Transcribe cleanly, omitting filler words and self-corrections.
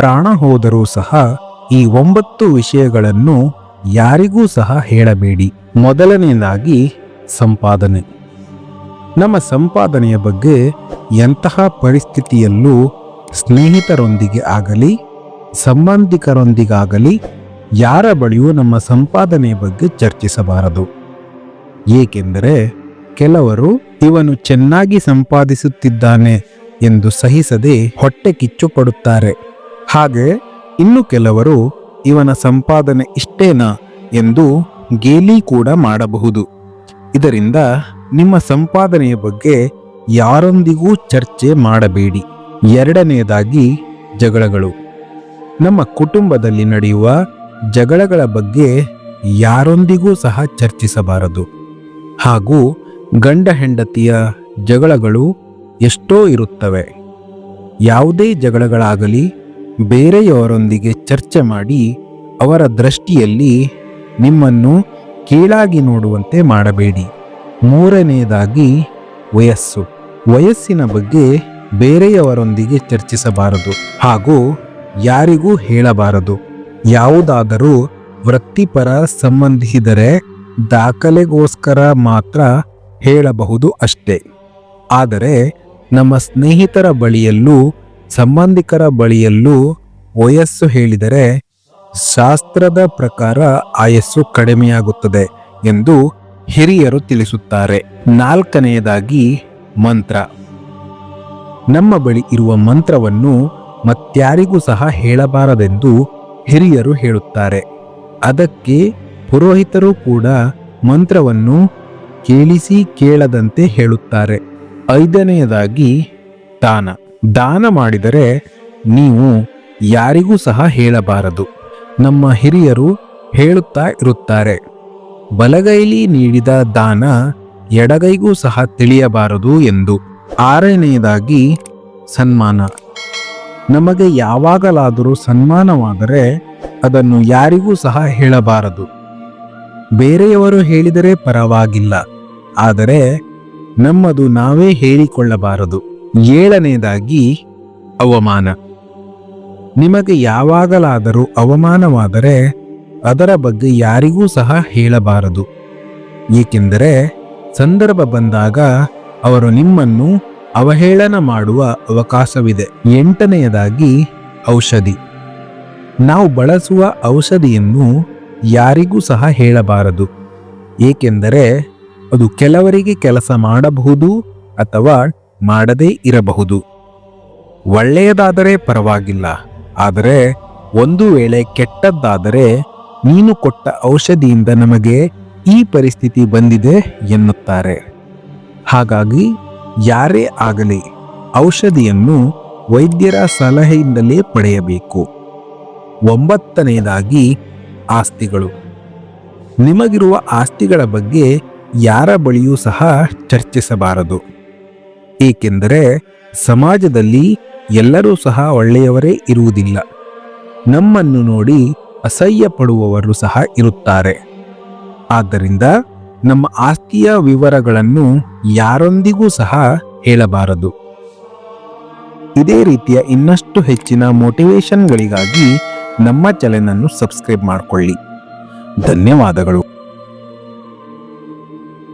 ಪ್ರಾಣ ಹೋದರೂ ಸಹ ಈ 9 ವಿಷಯಗಳನ್ನು ಯಾರಿಗೂ ಸಹ ಹೇಳಬೇಡಿ. ಮೊದಲನೆಯದಾಗಿ ಸಂಪಾದನೆ. ನಮ್ಮ ಸಂಪಾದನೆಯ ಬಗ್ಗೆ ಎಂತಹ ಪರಿಸ್ಥಿತಿಯಲ್ಲೂ ಸ್ನೇಹಿತರೊಂದಿಗೆ ಆಗಲಿ ಸಂಬಂಧಿಕರೊಂದಿಗಾಗಲಿ ಯಾರ ಬಳಿಯೂ ನಮ್ಮ ಸಂಪಾದನೆಯ ಬಗ್ಗೆ ಚರ್ಚಿಸಬಾರದು. ಏಕೆಂದರೆ ಕೆಲವರು ಇವನು ಚೆನ್ನಾಗಿ ಸಂಪಾದಿಸುತ್ತಿದ್ದಾನೆ ಎಂದು ಸಹಿಸದೆ ಹೊಟ್ಟೆ ಕಿಚ್ಚು ಪಡುತ್ತಾರೆ. ಹಾಗೆ ಇನ್ನು ಕೆಲವರು ಇವನ ಸಂಪಾದನೆ ಇಷ್ಟೇನಾ ಎಂದು ಗೇಲಿ ಕೂಡ ಮಾಡಬಹುದು. ಇದರಿಂದ ನಿಮ್ಮ ಸಂಪಾದನೆಯ ಬಗ್ಗೆ ಯಾರೊಂದಿಗೂ ಚರ್ಚೆ ಮಾಡಬೇಡಿ. ಎರಡನೆಯದಾಗಿ ಜಗಳಗಳು. ನಮ್ಮ ಕುಟುಂಬದಲ್ಲಿ ನಡೆಯುವ ಜಗಳಗಳ ಬಗ್ಗೆ ಯಾರೊಂದಿಗೂ ಸಹ ಚರ್ಚಿಸಬಾರದು. ಹಾಗೂ ಗಂಡ ಹೆಂಡತಿಯ ಜಗಳಗಳು ಎಷ್ಟೋ ಇರುತ್ತವೆ. ಯಾವುದೇ ಜಗಳಗಳಾಗಲಿ ಬೇರೆಯವರೊಂದಿಗೆ ಚರ್ಚೆ ಮಾಡಿ ಅವರ ದೃಷ್ಟಿಯಲ್ಲಿ ನಿಮ್ಮನ್ನು ಕೀಳಾಗಿ ನೋಡುವಂತೆ ಮಾಡಬೇಡಿ. ಮೂರನೆಯದಾಗಿ ವಯಸ್ಸು. ವಯಸ್ಸಿನ ಬಗ್ಗೆ ಬೇರೆಯವರೊಂದಿಗೆ ಚರ್ಚಿಸಬಾರದು ಹಾಗೂ ಯಾರಿಗೂ ಹೇಳಬಾರದು. ಯಾವುದಾದರೂ ವೃತ್ತಿಪರ ಸಂಬಂಧಿಸಿದರೆ ದಾಖಲೆಗೋಸ್ಕರ ಮಾತ್ರ ಹೇಳಬಹುದು ಅಷ್ಟೇ. ಆದರೆ ನಮ್ಮ ಸ್ನೇಹಿತರ ಬಳಿಯಲ್ಲೂ ಸಂಬಂಧಿಕರ ಬಳಿಯಲ್ಲೂ ವಯಸ್ಸು ಹೇಳಿದರೆ ಶಾಸ್ತ್ರದ ಪ್ರಕಾರ ಆಯಸ್ಸು ಕಡಿಮೆಯಾಗುತ್ತದೆ ಎಂದು ಹಿರಿಯರು ತಿಳಿಸುತ್ತಾರೆ. ನಾಲ್ಕನೆಯದಾಗಿ ಮಂತ್ರ. ನಮ್ಮ ಬಳಿ ಇರುವ ಮಂತ್ರವನ್ನು ಮತ್ಯಾರಿಗೂ ಸಹ ಹೇಳಬಾರದೆಂದು ಹಿರಿಯರು ಹೇಳುತ್ತಾರೆ. ಅದಕ್ಕೆ ಪುರೋಹಿತರು ಕೂಡ ಮಂತ್ರವನ್ನು ಕೇಳಿಸಿ ಕೇಳದಂತೆ ಹೇಳುತ್ತಾರೆ. ಐದನೆಯದಾಗಿ ದಾನ. ದಾನ ಮಾಡಿದರೆ ನೀವು ಯಾರಿಗೂ ಸಹ ಹೇಳಬಾರದು. ನಮ್ಮ ಹಿರಿಯರು ಹೇಳುತ್ತಾ ಇರುತ್ತಾರೆ, ಬಲಗೈಲಿ ನೀಡಿದ ದಾನ ಎಡಗೈಗೂ ಸಹ ತಿಳಿಯಬಾರದು ಎಂದು. ಆರನೆಯದಾಗಿ ಸನ್ಮಾನ. ನಮಗೆ ಯಾವಾಗಲಾದರೂ ಸನ್ಮಾನವಾದರೆ ಅದನ್ನು ಯಾರಿಗೂ ಸಹ ಹೇಳಬಾರದು. ಬೇರೆಯವರು ಹೇಳಿದರೆ ಪರವಾಗಿಲ್ಲ, ಆದರೆ ನಮ್ಮದು ನಾವೇ ಹೇಳಿಕೊಳ್ಳಬಾರದು. ಏಳನೆಯದಾಗಿ ಅವಮಾನ. ನಿಮಗೆ ಯಾವಾಗಲಾದರೂ ಅವಮಾನವಾದರೆ ಅದರ ಬಗ್ಗೆ ಯಾರಿಗೂ ಸಹ ಹೇಳಬಾರದು. ಏಕೆಂದರೆ ಸಂದರ್ಭ ಬಂದಾಗ ಅವರು ನಿಮ್ಮನ್ನು ಅವಹೇಳನ ಮಾಡುವ ಅವಕಾಶವಿದೆ. ಎಂಟನೆಯದಾಗಿ ಔಷಧಿ. ನಾವು ಬಳಸುವ ಔಷಧಿಯನ್ನು ಯಾರಿಗೂ ಸಹ ಹೇಳಬಾರದು. ಏಕೆಂದರೆ ಅದು ಕೆಲವರಿಗೆ ಕೆಲಸ ಮಾಡಬಹುದು ಅಥವಾ ಮಾಡದೇ ಇರಬಹುದು. ಒಳ್ಳೆಯದಾದರೆ ಪರವಾಗಿಲ್ಲ, ಆದರೆ ಒಂದು ವೇಳೆ ಕೆಟ್ಟದ್ದಾದರೆ ನೀನು ಕೊಟ್ಟ ಔಷಧಿಯಿಂದ ನಮಗೆ ಈ ಪರಿಸ್ಥಿತಿ ಬಂದಿದೆ ಎನ್ನುತ್ತಾರೆ. ಹಾಗಾಗಿ ಯಾರೇ ಆಗಲಿ ಔಷಧಿಯನ್ನು ವೈದ್ಯರ ಸಲಹೆಯಿಂದಲೇ ಪಡೆಯಬೇಕು. 9ನೆಯದಾಗಿ ಆಸ್ತಿಗಳು. ನಿಮಗಿರುವ ಆಸ್ತಿಗಳ ಬಗ್ಗೆ ಯಾರ ಬಳಿಯೂ ಸಹ ಚರ್ಚಿಸಬಾರದು. ಏಕೆಂದರೆ ಸಮಾಜದಲ್ಲಿ ಎಲ್ಲರೂ ಸಹ ಒಳ್ಳೆಯವರೇ ಇರುವುದಿಲ್ಲ. ನಮ್ಮನ್ನು ನೋಡಿ ಅಸಹ್ಯ ಪಡುವವರು ಸಹ ಇರುತ್ತಾರೆ. ಆದ್ದರಿಂದ ನಮ್ಮ ಆಸ್ತಿಯ ವಿವರಗಳನ್ನು ಯಾರೊಂದಿಗೂ ಸಹ ಹೇಳಬಾರದು. ಇದೇ ರೀತಿಯ ಇನ್ನಷ್ಟು ಹೆಚ್ಚಿನ ಮೋಟಿವೇಶನ್ಗಳಿಗಾಗಿ ನಮ್ಮ ಚಾನೆಲ್ ಅನ್ನು ಸಬ್ಸ್ಕ್ರೈಬ್ ಮಾಡಿಕೊಳ್ಳಿ. ಧನ್ಯವಾದಗಳು.